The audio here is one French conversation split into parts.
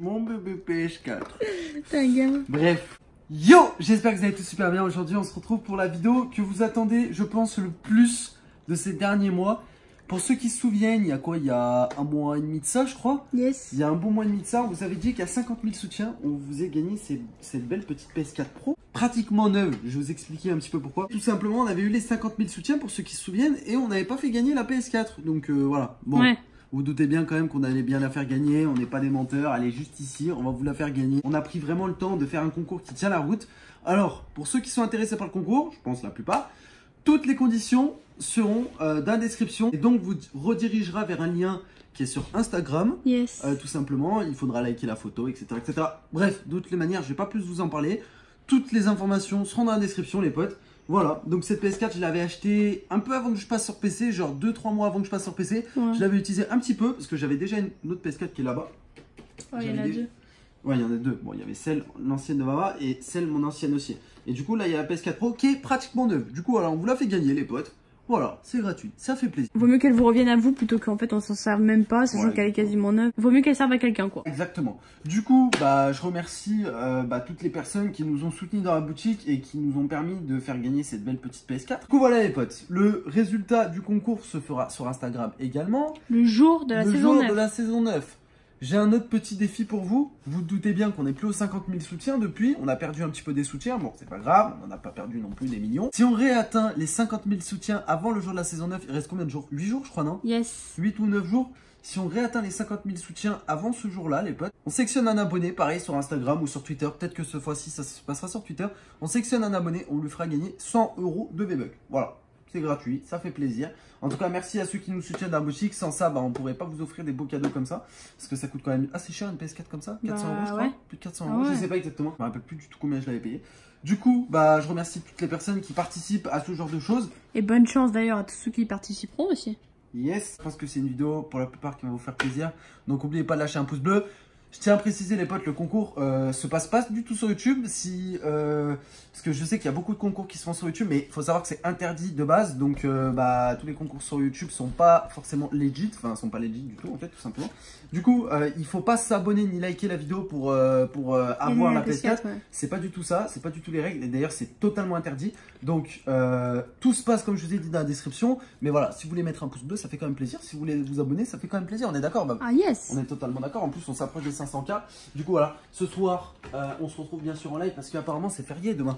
Mon bébé PS4. T'as un gamin. Bref. Yo, j'espère que vous allez tous super bien. Aujourd'hui, on se retrouve pour la vidéo que vous attendez, je pense, le plus de ces derniers mois. Pour ceux qui se souviennent, il y a quoi? Il y a un mois et demi de ça, je crois. Yes. Il y a un bon mois et demi de ça, on vous avait dit qu'il y a 50 000 soutiens. On vous a gagné cette belle petite PS4 Pro. Pratiquement neuve, je vais vous expliquer un petit peu pourquoi. Tout simplement, on avait eu les 50 000 soutiens pour ceux qui se souviennent et on n'avait pas fait gagner la PS4. Donc voilà, bon. Ouais. Vous vous doutez bien quand même qu'on allait bien la faire gagner, on n'est pas des menteurs, elle est juste ici, on va vous la faire gagner. On a pris vraiment le temps de faire un concours qui tient la route. Alors, pour ceux qui sont intéressés par le concours, je pense la plupart, toutes les conditions seront dans la description. Et donc, vous redirigera vers un lien qui est sur Instagram. Yes. Tout simplement, il faudra liker la photo, etc. etc. Bref, de toutes les manières, je vais pas plus vous en parler. Toutes les informations seront dans la description, les potes. Voilà, donc cette PS4, je l'avais achetée un peu avant que je passe sur PC, genre 2-3 mois avant que je passe sur PC. Ouais. Je l'avais utilisée un petit peu parce que j'avais déjà une autre PS4 qui est là-bas. Oh, il y en a deux. Ouais, il y en a deux. Bon, il y avait celle, l'ancienne de Vava et celle, mon ancienne aussi. Et du coup, là, il y a la PS4 Pro qui est pratiquement neuve. Du coup, voilà, on vous la fait gagner, les potes. Voilà, c'est gratuit, ça fait plaisir. Vaut mieux qu'elle vous revienne à vous plutôt qu'en fait on s'en serve même pas, sachant Ouais, qu'elle est quasiment neuve. Vaut mieux qu'elle serve à quelqu'un quoi. Exactement. Du coup, bah, je remercie toutes les personnes qui nous ont soutenus dans la boutique et qui nous ont permis de faire gagner cette belle petite PS4. Du coup, voilà les potes, le résultat du concours se fera sur Instagram également. Le jour de la Le saison jour 9. de la saison 9. J'ai un autre petit défi pour vous. Vous doutez bien qu'on n'est plus aux 50 000 soutiens depuis. On a perdu un petit peu des soutiens. Bon, c'est pas grave. On n'en a pas perdu non plus des millions. Si on réatteint les 50 000 soutiens avant le jour de la saison 9, il reste combien de jours? 8 jours, je crois, non? Yes. 8 ou 9 jours. Si on réatteint les 50 000 soutiens avant ce jour-là, les potes, on sélectionne un abonné, pareil sur Instagram ou sur Twitter. Peut-être que cette fois-ci, ça se passera sur Twitter. On sélectionne un abonné, on lui fera gagner 100 € de V-Bucks. Voilà. C'est gratuit, ça fait plaisir. En tout cas, merci à ceux qui nous soutiennent dans la boutique. Sans ça, bah, on pourrait pas vous offrir des beaux cadeaux comme ça. Parce que ça coûte quand même assez cher une PS4 comme ça. 400 €, je crois. Ouais. Plus de 400 €. Ah ouais. Je sais pas exactement. Je me rappelle plus du tout combien je l'avais payé. Du coup, bah, je remercie toutes les personnes qui participent à ce genre de choses. Et bonne chance d'ailleurs à tous ceux qui y participeront aussi. Yes, je pense que c'est une vidéo pour la plupart qui va vous faire plaisir. Donc, n'oubliez pas de lâcher un pouce bleu. Je tiens à préciser les potes, le concours se passe pas du tout sur YouTube. Parce que je sais qu'il y a beaucoup de concours qui se font sur YouTube, mais il faut savoir que c'est interdit de base. Donc tous les concours sur YouTube sont pas forcément legit, enfin sont pas legit du tout en fait, tout simplement. Du coup, il faut pas s'abonner ni liker la vidéo pour avoir la PS4. Ouais. C'est pas du tout ça, c'est pas du tout les règles. Et d'ailleurs, c'est totalement interdit. Donc tout se passe comme je vous ai dit dans la description. Mais voilà, si vous voulez mettre un pouce bleu, ça fait quand même plaisir. Si vous voulez vous abonner, ça fait quand même plaisir. On est d'accord, Bab? Ah yes. On est totalement d'accord. En plus, on s'approche des 500K. Du coup, voilà. Ce soir, on se retrouve bien sûr en live parce qu'apparemment, c'est férié demain.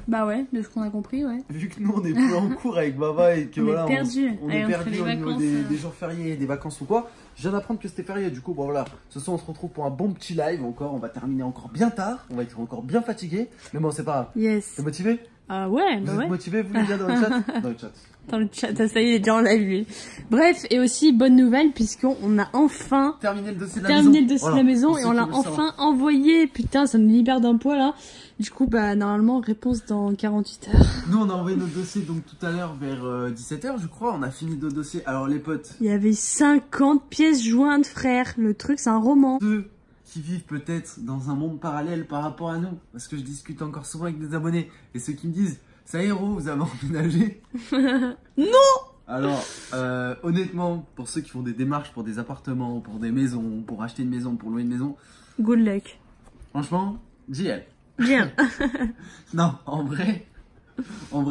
Bah ouais, de ce qu'on a compris, ouais. Vu que nous, on est plus en cours avec Baba et que On est voilà, perdu. on Allez, est on perdu fait les au niveau vacances, des jours fériés, des vacances ou quoi. Je viens d'apprendre que c'était férié. Du coup, bon voilà. Ce soir, on se retrouve pour un bon petit live encore. On va terminer encore bien tard. On va être encore bien fatigué. Mais bon, c'est pas grave. Yes. T'es motivé? Ah ouais, Vous bah êtes ouais. motivé, vous les gars, dans le chat? Dans le chat. Dans le chat, ça y est, il est déjà en live lui. Bref, et aussi bonne nouvelle puisqu'on a enfin Terminé le dossier de la terminé maison. le dossier Voilà. de la maison Pour et ceux on qui l'a veulent enfin savoir. envoyé. Putain, ça me libère d'un poids là. Du coup, bah normalement, réponse dans 48 heures. Nous, on a envoyé notre dossier donc tout à l'heure vers 17 h, je crois. On a fini notre dossier. Alors, les potes, Il y avait 50 pièces jointes, frère. Le truc, c'est un roman. ceux qui vivent peut-être dans un monde parallèle par rapport à nous, parce que je discute encore souvent avec des abonnés, et ceux qui me disent « Ça y est, Ro, vous avez emménagé ?» Non. Alors, honnêtement, pour ceux qui font des démarches pour des appartements, pour des maisons, pour acheter une maison, pour louer une maison, Good luck. franchement, JL. Bien. Non, en vrai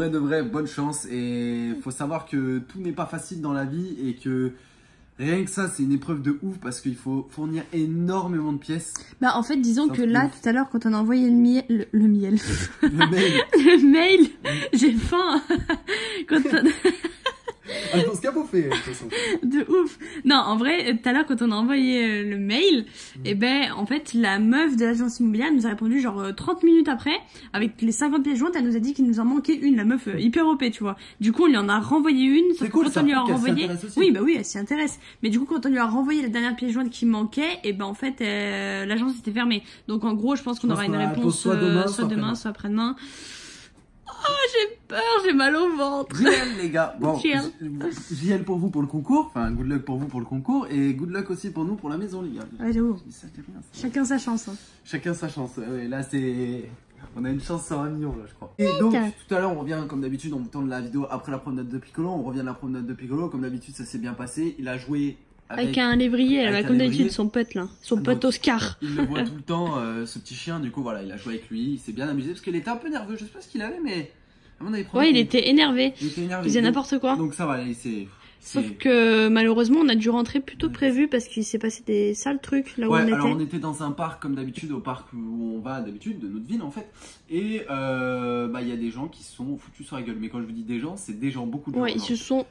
de vrai, bonne chance. Et faut savoir que tout n'est pas facile dans la vie et que rien que ça, c'est une épreuve de ouf parce qu'il faut fournir énormément de pièces. Bah en fait, disons Ça que fait là, ouf. tout à l'heure, quand on a envoyé le miel, le miel, Le mail. le mail, j'ai faim. Quand on... Attends, ce qu'a bouffé, de toute façon. De ouf. Non, en vrai, tout à l'heure, quand on a envoyé le mail, et ben, en fait, la meuf de l'agence immobilière nous a répondu genre 30 minutes après, avec les 50 pièces jointes, elle nous a dit qu'il nous en manquait une, la meuf hyper OP, tu vois. Du coup, on lui en a renvoyé une, sauf C'est cool, que quand ça on lui a prouve qu'elle renvoyé, s'intéresse aussi. oui, bah oui, elle s'y intéresse. Mais du coup, quand on lui a renvoyé la dernière pièce jointe qui manquait, et ben, en fait, l'agence était fermée. Donc, en gros, je pense qu'on Je aura pense une qu'on la réponse pose soit demain, soit après-demain. Oh, j'ai peur, j'ai mal au ventre. JL, les gars. Bon, JL. JL pour vous pour le concours. Enfin, good luck pour vous pour le concours. Et good luck aussi pour nous pour la maison, les gars. Ouais, j'avoue. Je dis ça, je dis rien, ça. Chacun sa chance. Hein. Chacun sa chance. Ouais, là, c'est. On a une chance sur 1 million, là, je crois. Et donc, tout à l'heure, on revient, comme d'habitude, on vous tourne la vidéo après la promenade de Piccolo. On revient de la promenade de Piccolo. Comme d'habitude, ça s'est bien passé. Il a joué Avec un lévrier, avec un comme lévrier. d'habitude, son pote là. Son pote Donc, Oscar. Il le voit tout le temps, ce petit chien. Du coup, voilà, il a joué avec lui. Il s'est bien amusé parce qu'il était un peu nerveux. Je sais pas ce qu'il avait, mais à mon avis, Ouais, il était énervé. Il était énervé. Il faisait n'importe quoi. Donc ça va, Sauf que malheureusement, on a dû rentrer plus tôt prévu parce qu'il s'est passé des sales trucs là où ouais, on alors était. on était dans un parc comme d'habitude, au parc où on va d'habitude, de notre ville en fait. Et il y a des gens qui se sont foutus sur la gueule. Mais quand je vous dis des gens, c'est des gens, beaucoup de gens. Ouais, ils se sont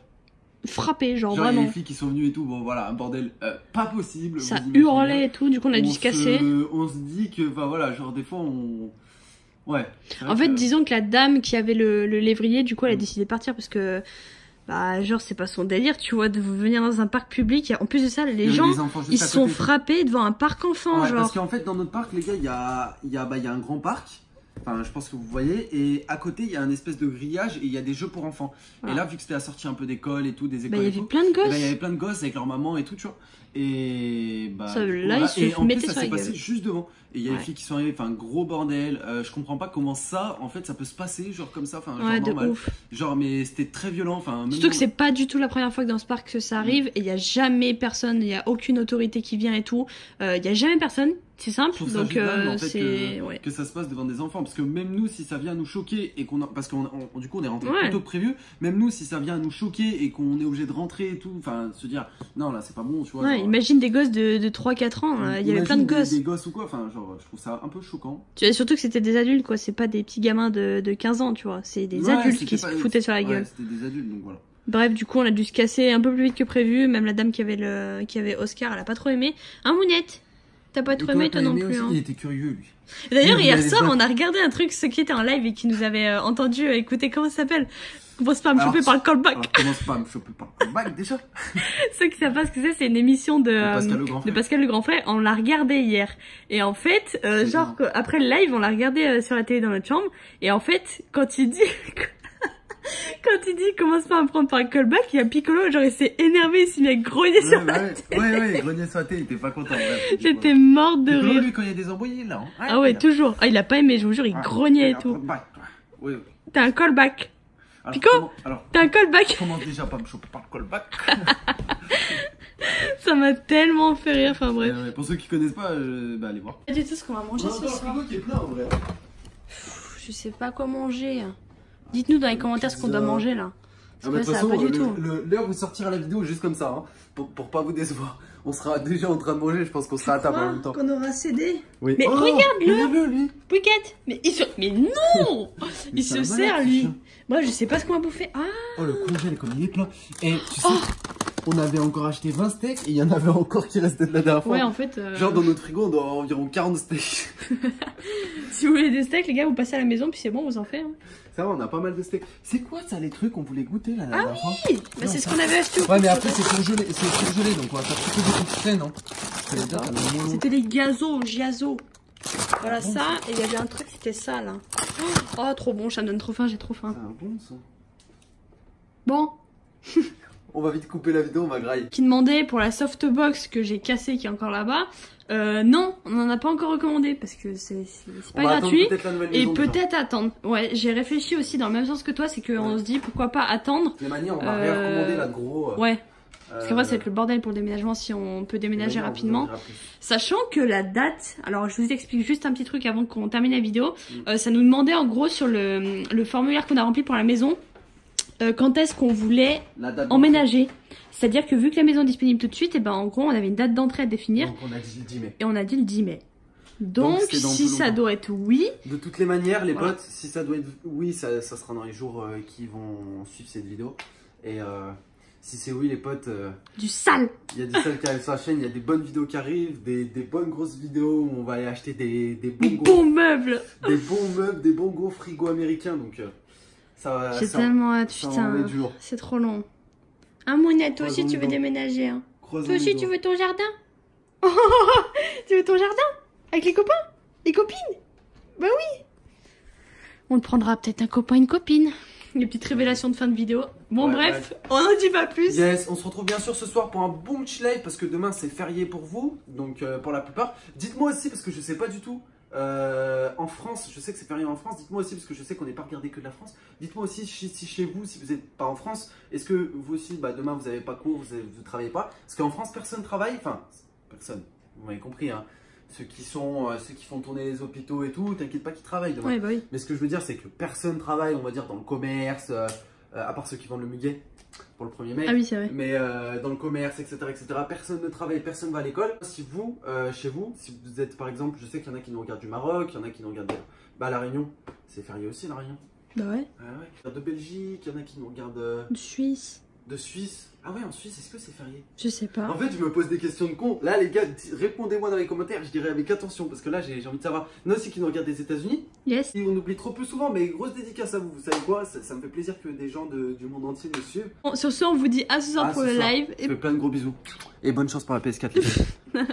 frappés, genre il y a vraiment. des filles qui sont venues et tout, bon voilà, un bordel pas possible. Ça vous imaginez hurlait bien. et tout, du coup on a dû se casser. On se dit que, enfin voilà, genre des fois on... Ouais. c'est vrai En fait, que- disons que la dame qui avait le lévrier, du coup, elle a décidé de partir parce que, bah, genre, c'est pas son délire, tu vois, de venir dans un parc public. En plus de ça, il y les avait gens, des enfants juste ils à se sont côté. frappés devant un parc enfant, Ouais, genre. parce qu'en fait, dans notre parc, les gars, il y a un grand parc. Enfin, je pense que vous voyez. Et à côté, il y a un espèce de grillage et il y a des jeux pour enfants. Ah. Et là, vu que c'était la sortie un peu d'école et tout, des Bah, écoles il y et avait tout, plein de eh ben, gosses. il y avait plein de gosses avec leur maman et tout, tu vois. Et bah, Ça, du coup, là, voilà. ils se Et en mettaient plus, ça sur la s'est passé gueule. juste devant. Et il y a des Ouais. filles qui sont arrivées, enfin, gros bordel. Je comprends pas comment ça, en fait, ça peut se passer, genre comme ça, enfin, genre Ouais, de normal. ouf. Genre, mais c'était très violent, enfin. même Surtout que nous- c'est pas du tout la première fois que dans ce parc que ça arrive et il y a jamais personne, il y a aucune autorité qui vient et tout. Il y a jamais personne, c'est Je simple. trouve ça Donc génial, en fait, c'est ouais. que ça se passe devant des enfants, parce que même nous, si ça vient nous choquer et parce du coup on est rentré Ouais. plus tôt que prévu, même nous, si ça vient nous choquer et qu'on est obligé de rentrer et tout, enfin se dire non là c'est pas bon, tu vois. Ouais, genre, imagine des gosses de 3-4 ans, il y avait imagine plein de gosses. des gosses ou quoi, enfin genre je trouve ça un peu choquant. Tu vois, surtout que c'était des adultes, quoi. C'est pas des petits gamins de 15 ans, tu vois. C'est des Ouais, adultes c'était qui se pas- foutaient sur la ouais, gueule. c'était des adultes donc voilà. Bref, du coup, on a dû se casser un peu plus vite que prévu. Même la dame qui avait Oscar, elle a pas trop aimé. Hein, Mounette? T'as pas trop aimé, toi non plus, hein. Il était curieux lui. D'ailleurs, il hier avait soir, pas- on a regardé un truc, ceux qui étaient en live et qui nous avaient entendu écouter, comment ça s'appelle? Commence pas à me Alors, choper par le callback. Alors commence pas à me choper par le bac déjà. Ceux qui savent pas ce que c'est une émission de Pascal le Grand de Frère. Pascal le Grand Frère. On l'a regardé hier. Et en fait, genre, après le live, on l'a regardé sur la télé dans notre chambre. Et en fait, quand il dit, quand il dit, commence pas à me prendre par le callback, il y a Piccolo, genre, il s'est énervé, il s'est mis à grogner sur la tête. Ouais, grenier sauté, il était pas content. bref. J'étais morte de Piccolo, rire. lui quand il y a des embrouilles là. Hein. Ah ouais, toujours. Ah, il a pas aimé, je vous jure, il grognait et tout. Oui. T'as un callback. Alors, Pico alors, T'as un callback. commence déjà pas à me choper par le callback. Ça m'a tellement fait rire, enfin bref. Pour ceux qui connaissent pas, allez voir. Pas du tout ce qu'on va manger ce soir. qui est plein en vrai. Je sais pas quoi manger. Dites-nous dans les commentaires ce qu'on doit manger là. Parce que là, De toute ça va façon, pas du tout. l'heure où sortira la vidéo juste comme ça, hein, pour pas vous décevoir. On sera déjà en train de manger, je pense qu'on sera à table en même temps. Qu'on aura cédé. Oui. Mais regarde-le. Regarde-le lui. Wicket. Mais non. Il c'est se un sert malade, ce lui. chien. Moi je sais pas ce qu'on va bouffer. Ah. Oh le congèle comme il est plein. Et tu sais, on avait encore acheté 20 steaks et il y en avait encore qui restaient de la dernière fois. Ouais en fait. Genre dans notre frigo on doit avoir environ 40 steaks. Si vous voulez des steaks les gars vous passez à la maison puis c'est bon vous en faites. Hein. Ça va, on a pas mal de steaks. C'est quoi ça les trucs qu'on voulait goûter là la dernière fois? Bah c'est ce qu'on avait acheté. Ouais mais après c'est surgelé, donc on va faire plutôt des trucs frais non? C'était les giazo. Voilà ça et il y avait un truc c'était ça là. Oh trop bon ça me donne trop faim j'ai trop faim. C'est un bon ça. Bon. On va vite couper la vidéo, on va grailler. Qui demandait pour la softbox que j'ai cassée qui est encore là-bas. Non, on n'en a pas encore recommandé parce que c'est pas gratuit. Et peut-être attendre. Ouais, j'ai réfléchi aussi dans le même sens que toi, c'est qu'on se dit pourquoi pas attendre. Les manières, on va récommander la gros. Ouais. Parce qu'après, ça va être le bordel pour le déménagement si on peut déménager rapidement. Sachant que la date, alors je vous explique juste un petit truc avant qu'on termine la vidéo. Ça nous demandait en gros sur le formulaire qu'on a rempli pour la maison, quand est-ce qu'on voulait emménager. C'est-à-dire que vu que la maison est disponible tout de suite, et ben en gros on avait une date d'entrée à définir. Donc on a dit le 10 mai. Et on a dit le 10 mai. Donc si ça doit être oui. De toutes les manières, les potes, si ça doit être oui, ça sera dans les jours qui vont suivre cette vidéo. Et si c'est oui, les potes. Du sale. Il y a du sale qui arrive sur la chaîne, il y a des bonnes vidéos qui arrivent, des bonnes grosses vidéos où on va aller acheter des bons meubles. Des bons meubles, des bons gros frigos américains. Donc ça va. J'ai tellement hâte, putain. C'est trop long. Ah Mounette, toi aussi tu veux déménager hein. Toi aussi tu veux ton jardin. Tu veux ton jardin? Avec les copains? Les copines? Bah oui. On te prendra peut-être un copain, une copine. Les petites révélations de fin de vidéo. Bon bref, on n'en dit pas plus. Yes, on se retrouve bien sûr ce soir pour un bon petit live parce que demain c'est férié pour vous, donc pour la plupart. Dites-moi aussi parce que je sais pas du tout En France, je sais que c'est férié en France. Dites-moi aussi, parce que je sais qu'on n'est pas regardé que de la France. Dites-moi aussi si chez vous, si vous n'êtes pas en France, est-ce que vous aussi, demain vous n'avez pas cours, vous ne travaillez pas? Parce qu'en France, personne ne travaille. Enfin, personne. Vous m'avez compris, hein. Ceux qui font tourner les hôpitaux et tout, t'inquiète pas qu'ils travaillent demain. Ouais, bah oui. Mais ce que je veux dire, c'est que personne travaille, on va dire, dans le commerce, à part ceux qui vendent le muguet pour le 1er mai. Ah oui, c'est vrai. Mais dans le commerce, etc., personne ne travaille, personne va à l'école. Si vous, chez vous, si vous êtes par exemple, je sais qu'il y en a qui nous regardent du Maroc, il y en a qui nous regardent La Réunion, c'est férié aussi La Réunion. Bah ouais. Ah ouais. De Belgique, il y en a qui nous regardent De Suisse. de Suisse. Ah ouais, en Suisse, est-ce que c'est férié? Je sais pas. En fait, je me pose des questions de con. Là, les gars, répondez-moi dans les commentaires, je dirais avec attention, parce que là, j'ai envie de savoir. Il y en a aussi qui nous regardent des États-Unis. Yes. Et on oublie trop peu souvent, mais grosse dédicace à vous. Vous savez quoi? Ça me fait plaisir que des gens du monde entier nous suivent. Bon, sur ce, on vous dit à ce soir pour le live. Je fais plein de gros bisous. Et bonne chance pour la PS4, les gars.